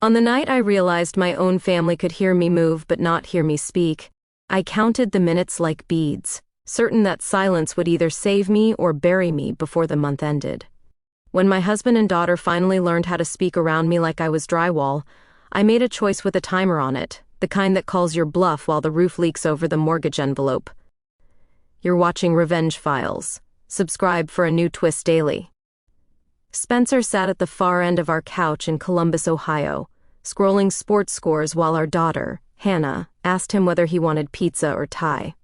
On the night I realized my own family could hear me move but not hear me speak, I counted the minutes like beads, certain that silence would either save me or bury me before the month ended. When my husband and daughter finally learned how to speak around me like I was drywall, I made a choice with a timer on it, the kind that calls your bluff while the roof leaks over the mortgage envelope. You're watching Revenge Files. Subscribe for a new twist daily. Spencer sat at the far end of our couch in Columbus, Ohio, scrolling sports scores while our daughter, Hannah, asked him whether he wanted pizza or Thai.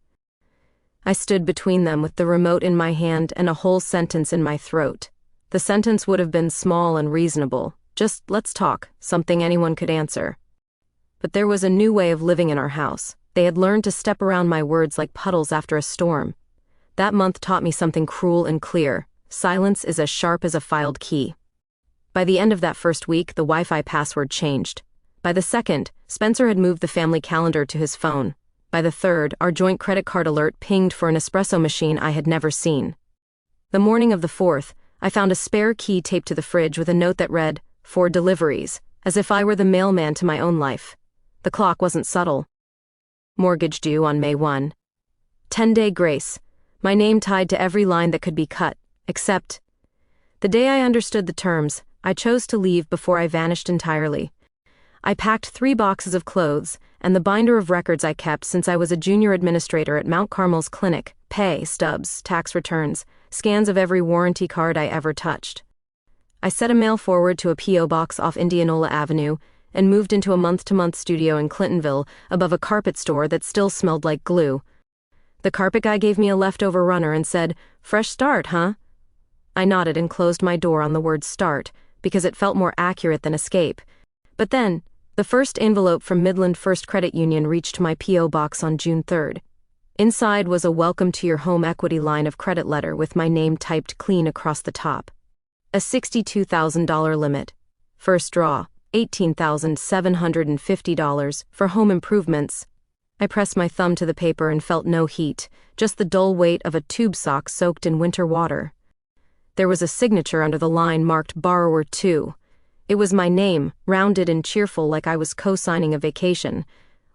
I stood between them with the remote in my hand and a whole sentence in my throat. The sentence would have been small and reasonable, just let's talk, something anyone could answer. But there was a new way of living in our house. They had learned to step around my words like puddles after a storm. That month taught me something cruel and clear. Silence is as sharp as a filed key. By the end of that first week, the Wi-Fi password changed. By the second, Spencer had moved the family calendar to his phone. By the third, our joint credit card alert pinged for an espresso machine I had never seen. The morning of the fourth, I found a spare key taped to the fridge with a note that read, "For deliveries," as if I were the mailman to my own life. The clock wasn't subtle. Mortgage due on May 1. 10-day grace. My name tied to every line that could be cut, except... The day I understood the terms, I chose to leave before I vanished entirely. I packed 3 boxes of clothes, and the binder of records I kept since I was a junior administrator at Mount Carmel's clinic, pay stubs, tax returns, scans of every warranty card I ever touched. I set a mail forward to a P.O. box off Indianola Avenue, and moved into a month-to-month studio in Clintonville above a carpet store that still smelled like glue. The carpet guy gave me a leftover runner and said, "Fresh start, huh?" I nodded and closed my door on the word start, because it felt more accurate than escape. But then, the first envelope from Midland First Credit Union reached my P.O. box on June 3rd. Inside was a welcome to your home equity line of credit letter with my name typed clean across the top. A $62,000 limit. First draw, $18,750 for home improvements. I pressed my thumb to the paper and felt no heat, just the dull weight of a tube sock soaked in winter water. There was a signature under the line marked Borrower 2. It was my name, rounded and cheerful like I was co-signing a vacation.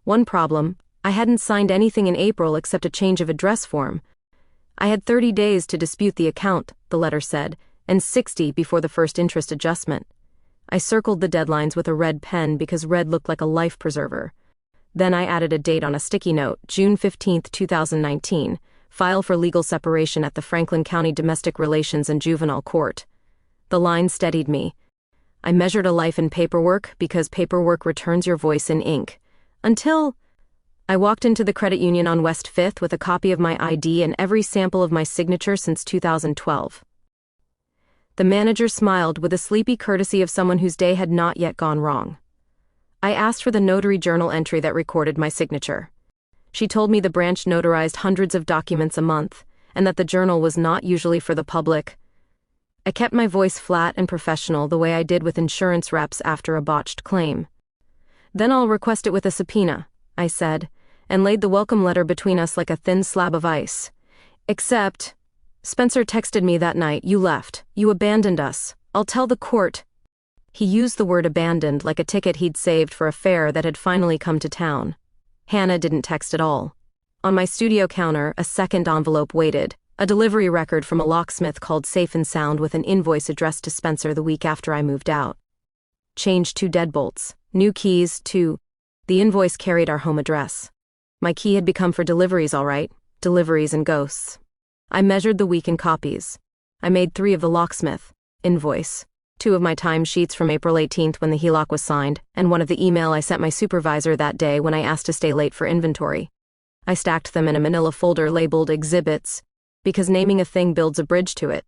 One problem, I hadn't signed anything in April except a change of address form. I had 30 days to dispute the account, the letter said, and 60 before the first interest adjustment. I circled the deadlines with a red pen because red looked like a life preserver. Then I added a date on a sticky note, June 15, 2019, file for legal separation at the Franklin County Domestic Relations and Juvenile Court. The line steadied me. I measured a life in paperwork because paperwork returns your voice in ink. Until I walked into the credit union on West 5th with a copy of my ID and every sample of my signature since 2012. The manager smiled with a sleepy courtesy of someone whose day had not yet gone wrong. I asked for the notary journal entry that recorded my signature. She told me the branch notarized hundreds of documents a month, and that the journal was not usually for the public. I kept my voice flat and professional the way I did with insurance reps after a botched claim. "Then I'll request it with a subpoena," I said, and laid the welcome letter between us like a thin slab of ice. "Except, Spencer texted me that night, you left, you abandoned us, I'll tell the court." He used the word abandoned like a ticket he'd saved for a fare that had finally come to town. Hannah didn't text at all. On my studio counter, a second envelope waited, a delivery record from a locksmith called Safe and Sound with an invoice addressed to Spencer the week after I moved out. Changed 2 deadbolts, new keys, 2. The invoice carried our home address. My key had become for deliveries, all right, deliveries and ghosts. I measured the week in copies. I made 3 of the locksmith invoice, 2 of my timesheets from April 18th when the HELOC was signed, and 1 of the email I sent my supervisor that day when I asked to stay late for inventory. I stacked them in a manila folder labeled Exhibits, because naming a thing builds a bridge to it.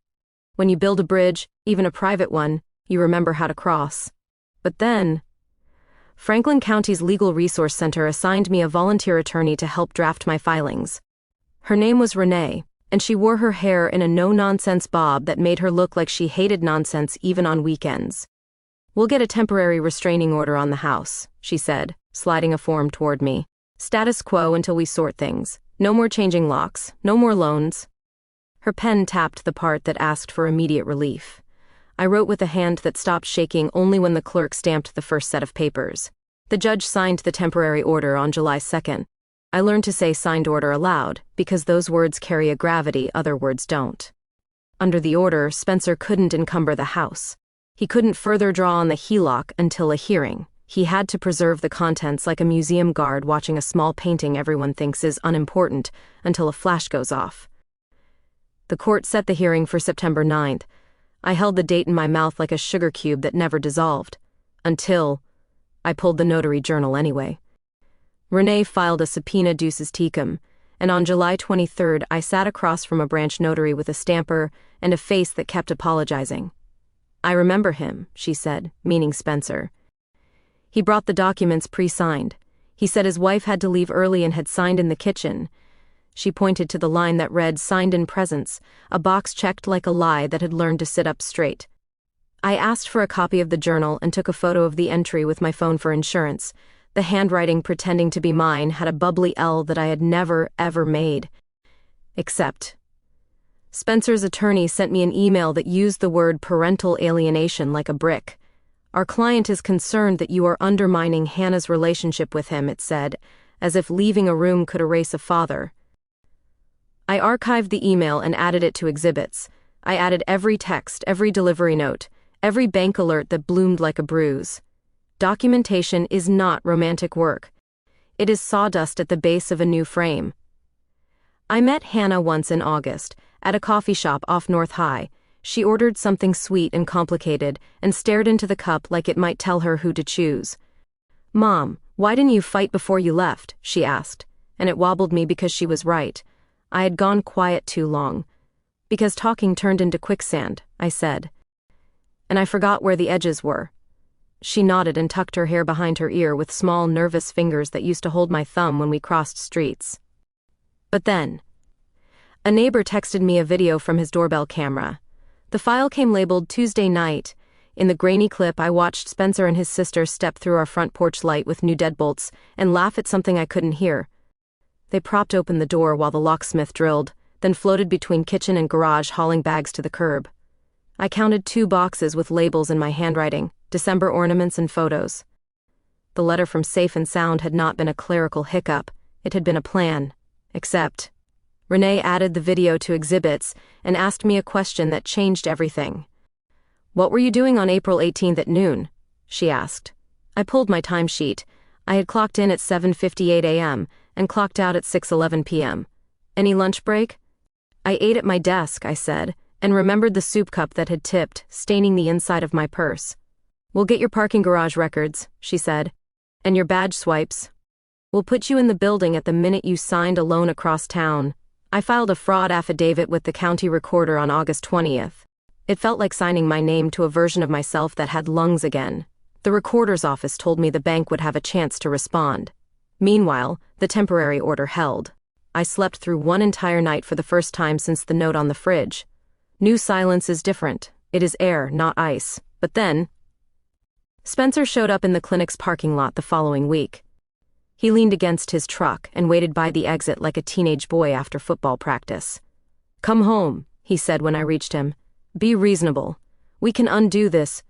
When you build a bridge, even a private one, you remember how to cross. But then, Franklin County's Legal Resource Center assigned me a volunteer attorney to help draft my filings. Her name was Renee, and she wore her hair in a no-nonsense bob that made her look like she hated nonsense even on weekends. "We'll get a temporary restraining order on the house," she said, sliding a form toward me. "Status quo until we sort things. No more changing locks, no more loans." Her pen tapped the part that asked for immediate relief. I wrote with a hand that stopped shaking only when the clerk stamped the first set of papers. The judge signed the temporary order on July 2nd. I learned to say signed order aloud, because those words carry a gravity other words don't. Under the order, Spencer couldn't encumber the house. He couldn't further draw on the HELOC until a hearing. He had to preserve the contents like a museum guard watching a small painting everyone thinks is unimportant until a flash goes off. The court set the hearing for September 9th. I held the date in my mouth like a sugar cube that never dissolved. Until I pulled the notary journal anyway. Renee filed a subpoena duces tecum, and on July 23rd I sat across from a branch notary with a stamper and a face that kept apologizing. "I remember him," she said, meaning Spencer. He brought the documents pre-signed. He said his wife had to leave early and had signed in the kitchen. She pointed to the line that read, "Signed in presence," a box checked like a lie that had learned to sit up straight. I asked for a copy of the journal and took a photo of the entry with my phone for insurance. The handwriting pretending to be mine had a bubbly L that I had never, ever made. Except Spencer's attorney sent me an email that used the word parental alienation like a brick. "Our client is concerned that you are undermining Hannah's relationship with him," it said, as if leaving a room could erase a father. I archived the email and added it to exhibits. I added every text, every delivery note, every bank alert that bloomed like a bruise. Documentation is not romantic work. It is sawdust at the base of a new frame. I met Hannah once in August, at a coffee shop off North High. She ordered something sweet and complicated and stared into the cup like it might tell her who to choose. "Mom, why didn't you fight before you left?" she asked, and it wobbled me because she was right. I had gone quiet too long. "Because talking turned into quicksand," I said. "And I forgot where the edges were." She nodded and tucked her hair behind her ear with small, nervous fingers that used to hold my thumb when we crossed streets. But then, a neighbor texted me a video from his doorbell camera. The file came labeled Tuesday night. In the grainy clip, I watched Spencer and his sister step through our front porch light with new deadbolts and laugh at something I couldn't hear. They propped open the door while the locksmith drilled, then floated between kitchen and garage hauling bags to the curb. I counted 2 boxes with labels in my handwriting, December ornaments and photos. The letter from Safe and Sound had not been a clerical hiccup, it had been a plan. Except, Renee added the video to exhibits and asked me a question that changed everything. "What were you doing on April 18th at noon?" she asked. I pulled my timesheet. I had clocked in at 7:58 a.m. and clocked out at 6:11 p.m. "Any lunch break?" "I ate at my desk," I said, and remembered the soup cup that had tipped, staining the inside of my purse. "We'll get your parking garage records," she said, "and your badge swipes. We'll put you in the building at the minute you signed a loan across town." I filed a fraud affidavit with the county recorder on August 20th. It felt like signing my name to a version of myself that had lungs again. The recorder's office told me the bank would have a chance to respond. Meanwhile, the temporary order held. I slept through one entire night for the first time since the note on the fridge. New silence is different. It is air, not ice. But then, Spencer showed up in the clinic's parking lot the following week. He leaned against his truck and waited by the exit like a teenage boy after football practice. "Come home," he said when I reached him. "Be reasonable. We can undo this."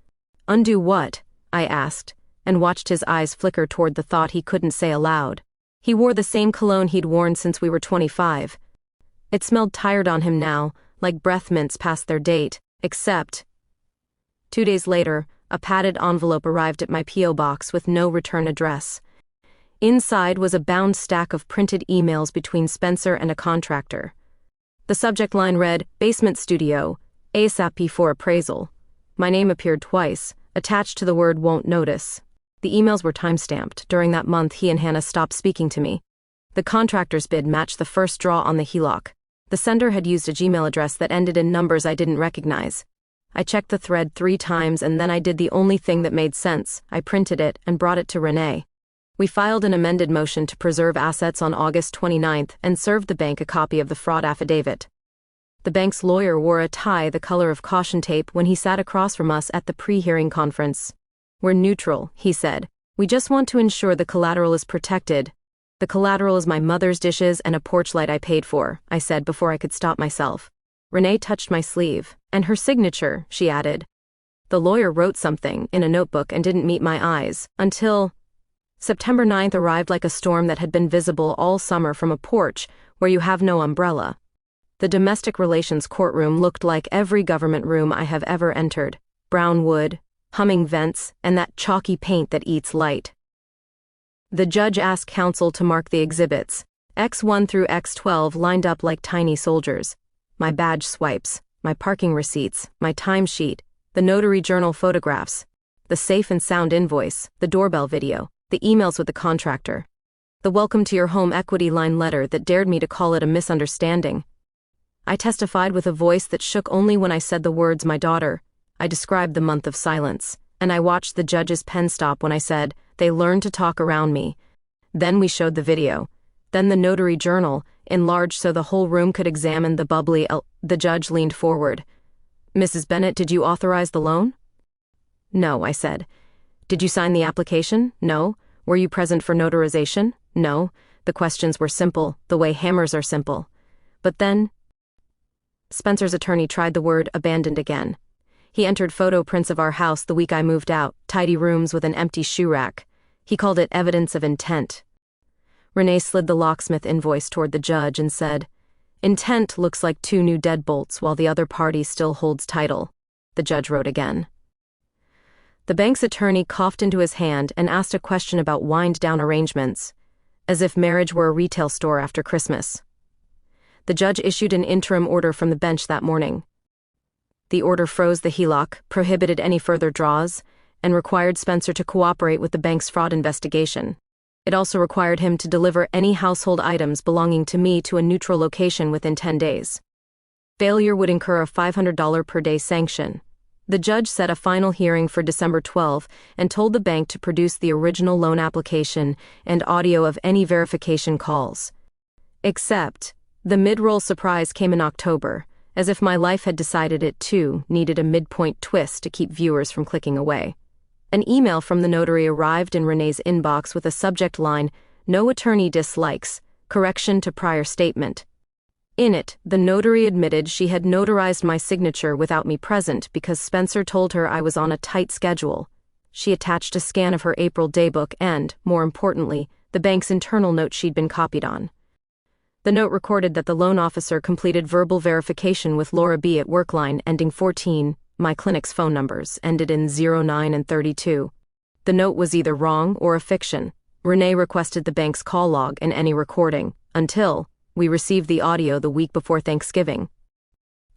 "Undo what?" I asked, and watched his eyes flicker toward the thought he couldn't say aloud. He wore the same cologne he'd worn since we were 25. It smelled tired on him now, like breath mints past their date, except 2 days later, a padded envelope arrived at my P.O. box with no return address. Inside was a bound stack of printed emails between Spencer and a contractor. The subject line read, "Basement Studio, ASAP for appraisal." My name appeared twice, attached to the word "won't notice." The emails were time-stamped. During that month, he and Hannah stopped speaking to me. The contractor's bid matched the first draw on the HELOC. The sender had used a Gmail address that ended in numbers I didn't recognize. I checked the thread 3 times and then I did the only thing that made sense. I printed it and brought it to Renee. We filed an amended motion to preserve assets on August 29th and served the bank a copy of the fraud affidavit. The bank's lawyer wore a tie the color of caution tape when he sat across from us at the pre-hearing conference. "We're neutral," he said. "We just want to ensure the collateral is protected." "The collateral is my mother's dishes and a porch light I paid for," I said before I could stop myself. Renee touched my sleeve. "And her signature," she added. The lawyer wrote something in a notebook and didn't meet my eyes until September 9th arrived like a storm that had been visible all summer from a porch where you have no umbrella. The domestic relations courtroom looked like every government room I have ever entered: brown wood, humming vents, and that chalky paint that eats light. The judge asked counsel to mark the exhibits, X1 through X12, lined up like tiny soldiers. My badge swipes, my parking receipts, my timesheet, the notary journal photographs, the safe and sound invoice, the doorbell video, the emails with the contractor, the welcome to your home equity line letter that dared me to call it a misunderstanding. I testified with a voice that shook only when I said the words "my daughter." I described the month of silence, and I watched the judge's pen stop when I said, "They learned to talk around me." Then we showed the video. Then the notary journal, enlarged so the whole room could examine the bubbly The judge leaned forward. "Mrs. Bennett, did you authorize the loan?" "No," I said. "Did you sign the application?" "No." "Were you present for notarization?" "No." The questions were simple, the way hammers are simple. But then Spencer's attorney tried the word abandoned again. He entered photo prints of our house the week I moved out, tidy rooms with an empty shoe rack. He called it evidence of intent. Renee slid the locksmith invoice toward the judge and said, "Intent looks like 2 new deadbolts while the other party still holds title." The judge wrote again. The bank's attorney coughed into his hand and asked a question about wind-down arrangements, as if marriage were a retail store after Christmas. The judge issued an interim order from the bench that morning. The order froze the HELOC, prohibited any further draws, and required Spencer to cooperate with the bank's fraud investigation. It also required him to deliver any household items belonging to me to a neutral location within 10 days. Failure would incur a $500 per day sanction. The judge set a final hearing for December 12 and told the bank to produce the original loan application and audio of any verification calls. Except, the mid-roll surprise came in October, as if my life had decided it too needed a midpoint twist to keep viewers from clicking away. An email from the notary arrived in Renee's inbox with a subject line, "No attorney dislikes, correction to prior statement." In it, the notary admitted she had notarized my signature without me present because Spencer told her I was on a tight schedule. She attached a scan of her April daybook and, more importantly, the bank's internal note she'd been copied on. The note recorded that the loan officer completed verbal verification with Laura B. at workline ending 14, my clinic's phone numbers ended in 09 and 32. The note was either wrong or a fiction. Renee requested the bank's call log and any recording, until we received the audio the week before Thanksgiving.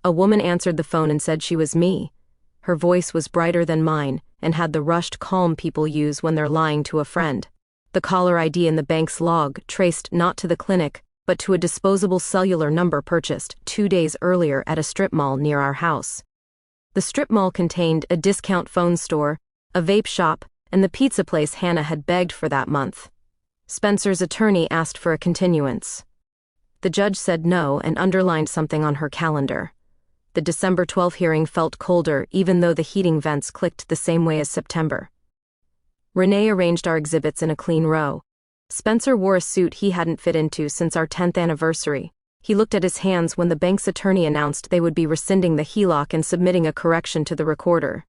A woman answered the phone and said she was me. Her voice was brighter than mine and had the rushed calm people use when they're lying to a friend. The caller ID in the bank's log traced not to the clinic, but to a disposable cellular number purchased 2 days earlier at a strip mall near our house. The strip mall contained a discount phone store, a vape shop, and the pizza place Hannah had begged for that month. Spencer's attorney asked for a continuance. The judge said no and underlined something on her calendar. The December 12 hearing felt colder even though the heating vents clicked the same way as September. Renee arranged our exhibits in a clean row. Spencer wore a suit he hadn't fit into since our 10th anniversary. He looked at his hands when the bank's attorney announced they would be rescinding the HELOC and submitting a correction to the recorder.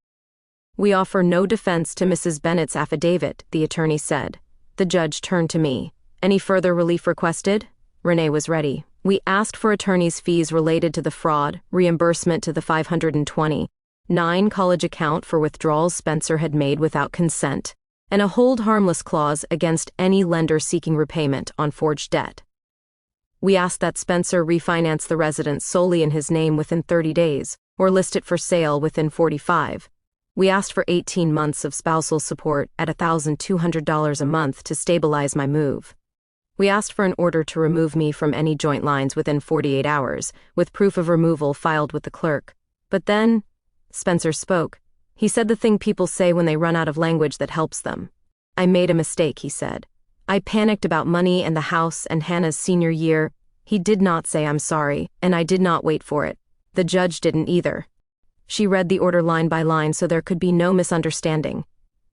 "We offer no defense to Mrs. Bennett's affidavit," the attorney said. The judge turned to me. "Any further relief requested?" Renee was ready. "We asked for attorney's fees related to the fraud, reimbursement to the 529 college account for withdrawals Spencer had made without consent, and a hold harmless clause against any lender seeking repayment on forged debt. We asked that Spencer refinance the residence solely in his name within 30 days, or list it for sale within 45. We asked for 18 months of spousal support at $1,200 a month to stabilize my move. We asked for an order to remove me from any joint lines within 48 hours, with proof of removal filed with the clerk. But then, Spencer spoke. He said the thing people say when they run out of language that helps them. "I made a mistake," he said. "I panicked about money and the house and Hannah's senior year." He did not say "I'm sorry," and I did not wait for it. The judge didn't either. She read the order line by line so there could be no misunderstanding.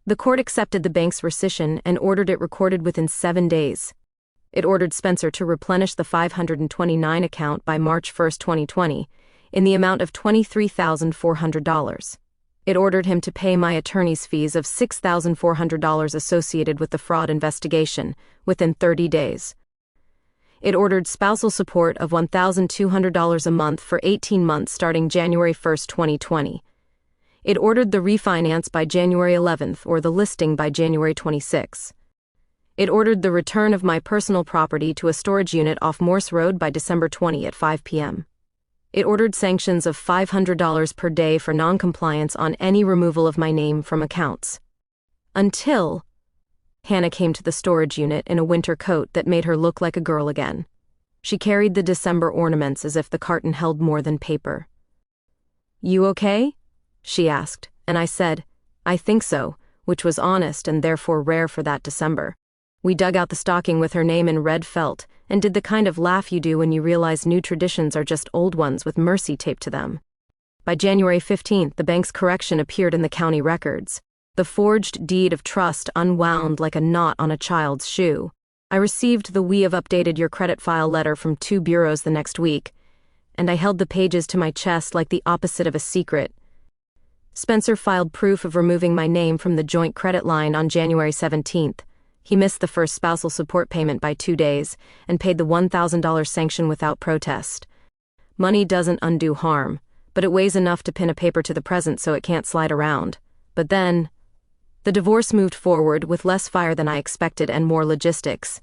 The court accepted the bank's rescission and ordered it recorded within 7 days. It ordered Spencer to replenish the 529 account by March 1, 2020, in the amount of $23,400. It ordered him to pay my attorney's fees of $6,400 associated with the fraud investigation within 30 days. It ordered spousal support of $1,200 a month for 18 months starting January 1, 2020. It ordered the refinance by January 11th or the listing by January 26. It ordered the return of my personal property to a storage unit off Morse Road by December 20 at 5 p.m. It ordered sanctions of $500 per day for noncompliance on any removal of my name from accounts. Until Hannah came to the storage unit in a winter coat that made her look like a girl again. She carried the December ornaments as if the carton held more than paper. "You okay?" she asked, and I said, "I think so," which was honest and therefore rare for that December. We dug out the stocking with her name in red felt and did the kind of laugh you do when you realize new traditions are just old ones with mercy taped to them. By January 15th, the bank's correction appeared in the county records. The forged deed of trust unwound like a knot on a child's shoe. I received the "We have updated your credit file" letter from 2 bureaus the next week, and I held the pages to my chest like the opposite of a secret. Spencer filed proof of removing my name from the joint credit line on January 17th. He missed the first spousal support payment by 2 days and paid the $1,000 sanction without protest. Money doesn't undo harm, but it weighs enough to pin a paper to the present so it can't slide around. But then, the divorce moved forward with less fire than I expected and more logistics.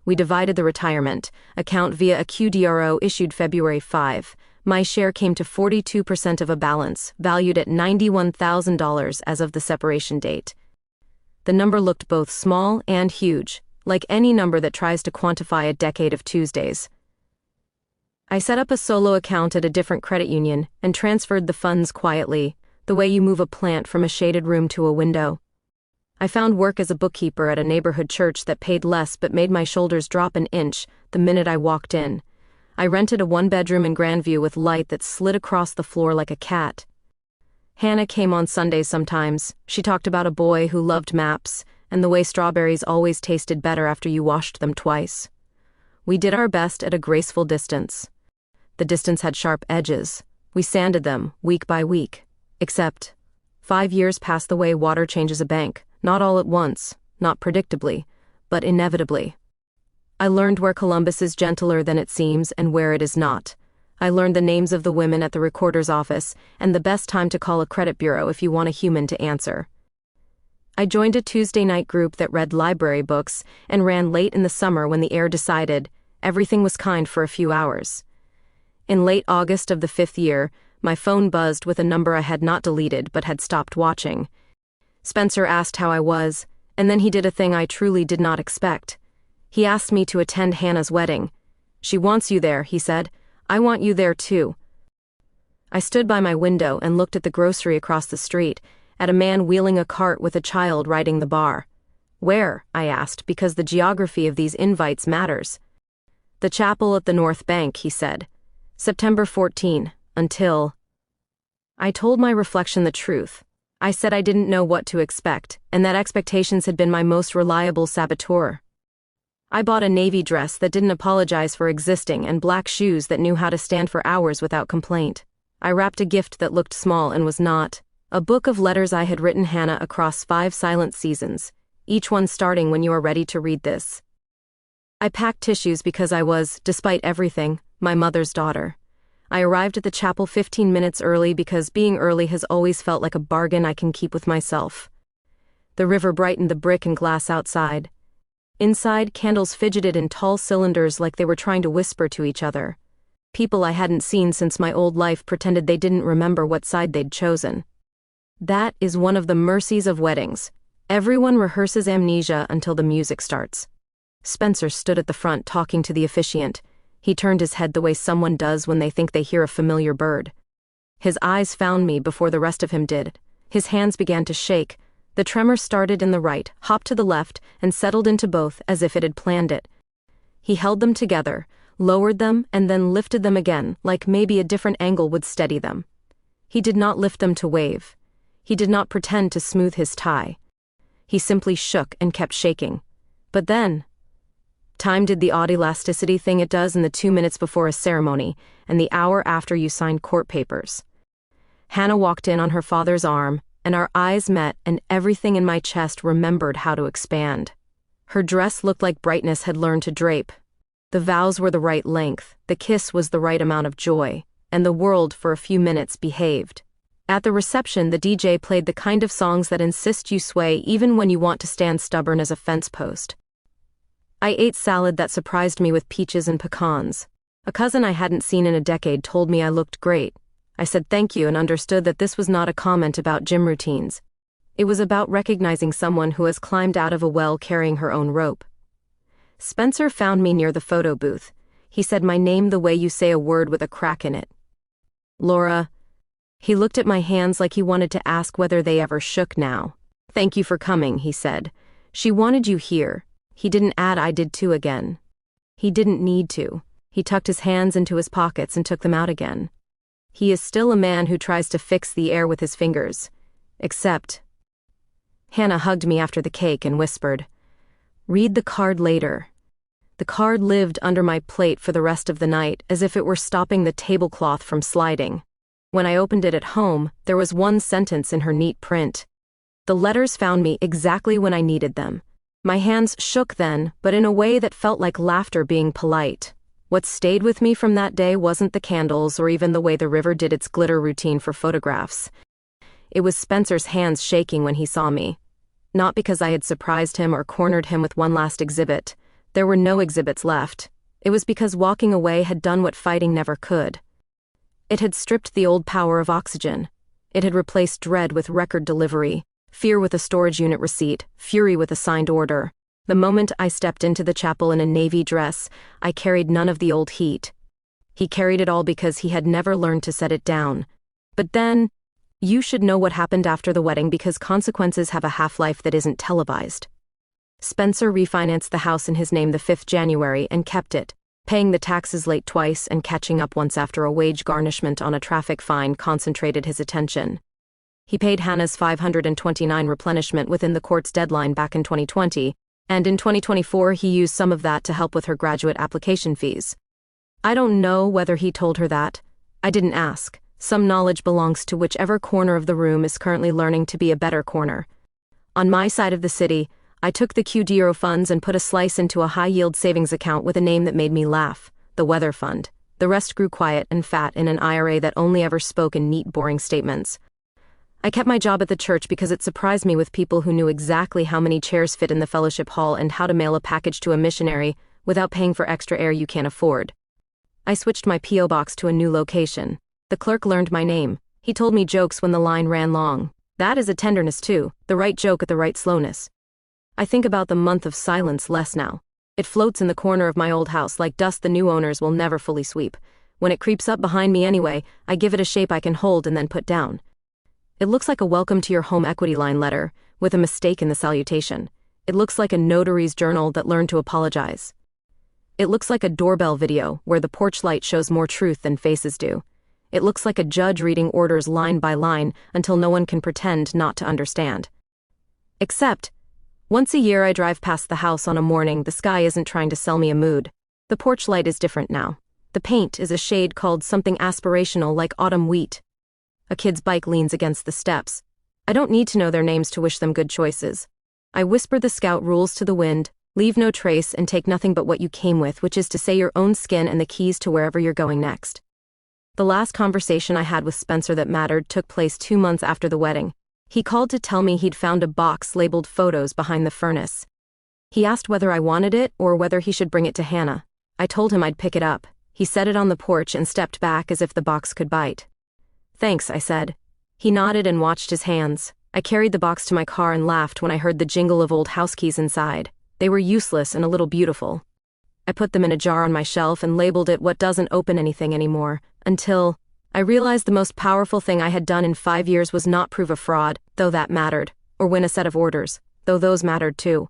We divided the retirement account via a QDRO issued February 5. My share came to 42% of a balance, valued at $91,000 as of the separation date. The number looked both small and huge, like any number that tries to quantify a decade of Tuesdays. I set up a solo account at a different credit union and transferred the funds quietly, the way you move a plant from a shaded room to a window. I found work as a bookkeeper at a neighborhood church that paid less but made my shoulders drop an inch the minute I walked in. I rented a 1-bedroom in Grandview with light that slid across the floor like a cat. Hannah came on Sundays sometimes. She talked about a boy who loved maps and the way strawberries always tasted better after you washed them twice. We did our best at a graceful distance. The distance had sharp edges. We sanded them week by week. Except 5 years passed the way water changes a bank, not all at once, not predictably, but inevitably. I learned where Columbus is gentler than it seems and where it is not. I learned the names of the women at the recorder's office and the best time to call a credit bureau if you want a human to answer. I joined a Tuesday night group that read library books and ran late in the summer when the air decided everything was kind for a few hours. In late August of the 5th year, my phone buzzed with a number I had not deleted but had stopped watching. Spencer asked how I was, and then he did a thing I truly did not expect. He asked me to attend Hannah's wedding. "She wants you there," he said. "I want you there too." I stood by my window and looked at the grocery across the street, at a man wheeling a cart with a child riding the bar. "Where?" I asked, because the geography of these invites matters. "The chapel at the North Bank," he said. "September 14, until..." I told my reflection the truth. I said I didn't know what to expect, and that expectations had been my most reliable saboteur. I bought a navy dress that didn't apologize for existing and black shoes that knew how to stand for hours without complaint. I wrapped a gift that looked small and was not. A book of letters I had written Hannah across 5 silent seasons, each one starting when you are ready to read this. I packed tissues because I was, despite everything, my mother's daughter. I arrived at the chapel 15 minutes early because being early has always felt like a bargain I can keep with myself. The river brightened the brick and glass outside. Inside, candles fidgeted in tall cylinders like they were trying to whisper to each other. People I hadn't seen since my old life pretended they didn't remember what side they'd chosen. That is one of the mercies of weddings. Everyone rehearses amnesia until the music starts. Spencer stood at the front talking to the officiant. He turned his head the way someone does when they think they hear a familiar bird. His eyes found me before the rest of him did. His hands began to shake. The tremor started in the right, hopped to the left, and settled into both as if it had planned it. He held them together, lowered them, and then lifted them again, like maybe a different angle would steady them. He did not lift them to wave. He did not pretend to smooth his tie. He simply shook and kept shaking. But then, time did the odd elasticity thing it does in the 2 minutes before a ceremony and the hour after you sign court papers. Hannah walked in on her father's arm, and our eyes met, and everything in my chest remembered how to expand. Her dress looked like brightness had learned to drape. The vows were the right length, the kiss was the right amount of joy, and the world for a few minutes behaved. At the reception, the DJ played the kind of songs that insist you sway even when you want to stand stubborn as a fence post. I ate salad that surprised me with peaches and pecans. A cousin I hadn't seen in a decade told me I looked great. I said thank you and understood that this was not a comment about gym routines. It was about recognizing someone who has climbed out of a well carrying her own rope. Spencer found me near the photo booth. He said my name the way you say a word with a crack in it. Laura. He looked at my hands like he wanted to ask whether they ever shook now. Thank you for coming, he said. She wanted you here. He didn't add I did too again. He didn't need to. He tucked his hands into his pockets and took them out again. He is still a man who tries to fix the air with his fingers. Except... Hannah hugged me after the cake and whispered, "Read the card later." The card lived under my plate for the rest of the night, as if it were stopping the tablecloth from sliding. When I opened it at home, there was one sentence in her neat print. The letters found me exactly when I needed them. My hands shook then, but in a way that felt like laughter being polite. What stayed with me from that day wasn't the candles or even the way the river did its glitter routine for photographs. It was Spencer's hands shaking when he saw me. Not because I had surprised him or cornered him with one last exhibit. There were no exhibits left. It was because walking away had done what fighting never could. It had stripped the old power of oxygen. It had replaced dread with record delivery, fear with a storage unit receipt, fury with a signed order. The moment I stepped into the chapel in a navy dress, I carried none of the old heat. He carried it all because he had never learned to set it down. But then, you should know what happened after the wedding because consequences have a half-life that isn't televised. Spencer refinanced the house in his name the 5th January and kept it, paying the taxes late twice and catching up once after a wage garnishment on a traffic fine concentrated his attention. He paid Hannah's $529 replenishment within the court's deadline back in 2020, and in 2024 he used some of that to help with her graduate application fees. I don't know whether he told her that. I didn't ask. Some knowledge belongs to whichever corner of the room is currently learning to be a better corner. On my side of the city, I took the QDRO funds and put a slice into a high-yield savings account with a name that made me laugh, the Weather Fund. The rest grew quiet and fat in an IRA that only ever spoke in neat, boring statements. I kept my job at the church because it surprised me with people who knew exactly how many chairs fit in the fellowship hall and how to mail a package to a missionary without paying for extra air you can't afford. I switched my P.O. box to a new location. The clerk learned my name. He told me jokes when the line ran long. That is a tenderness too, the right joke at the right slowness. I think about the month of silence less now. It floats in the corner of my old house like dust the new owners will never fully sweep. When it creeps up behind me anyway, I give it a shape I can hold and then put down. It looks like a welcome to your home equity line letter, with a mistake in the salutation. It looks like a notary's journal that learned to apologize. It looks like a doorbell video where the porch light shows more truth than faces do. It looks like a judge reading orders line by line until no one can pretend not to understand. Except, once a year I drive past the house on a morning the sky isn't trying to sell me a mood. The porch light is different now. The paint is a shade called something aspirational like autumn wheat. A kid's bike leans against the steps. I don't need to know their names to wish them good choices. I whisper the scout rules to the wind, leave no trace and take nothing but what you came with, which is to say your own skin and the keys to wherever you're going next. The last conversation I had with Spencer that mattered took place 2 months after the wedding. He called to tell me he'd found a box labeled photos behind the furnace. He asked whether I wanted it or whether he should bring it to Hannah. I told him I'd pick it up. He set it on the porch and stepped back as if the box could bite. Thanks, I said. He nodded and watched his hands. I carried the box to my car and laughed when I heard the jingle of old house keys inside. They were useless and a little beautiful. I put them in a jar on my shelf and labeled it what doesn't open anything anymore, until I realized the most powerful thing I had done in 5 years was not prove a fraud, though that mattered, or win a set of orders, though those mattered too.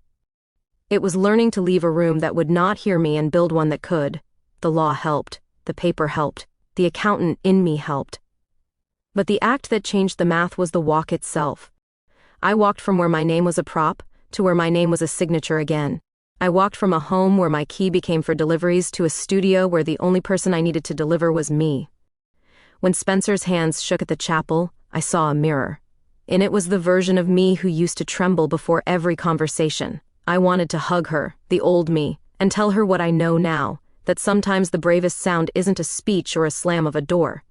It was learning to leave a room that would not hear me and build one that could. The law helped, the paper helped, the accountant in me helped. But the act that changed the math was the walk itself. I walked from where my name was a prop to where my name was a signature again. I walked from a home where my key became for deliveries to a studio where the only person I needed to deliver was me. When Spencer's hands shook at the chapel, I saw a mirror. In it was the version of me who used to tremble before every conversation. I wanted to hug her, the old me, and tell her what I know now, that sometimes the bravest sound isn't a speech or a slam of a door.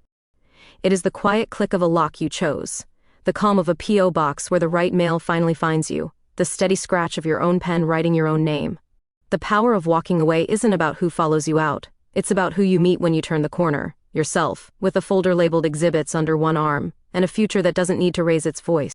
It is the quiet click of a lock you chose, the calm of a P.O. box where the right mail finally finds you, the steady scratch of your own pen writing your own name. The power of walking away isn't about who follows you out. It's about who you meet when you turn the corner, yourself, with a folder labeled exhibits under one arm, and a future that doesn't need to raise its voice.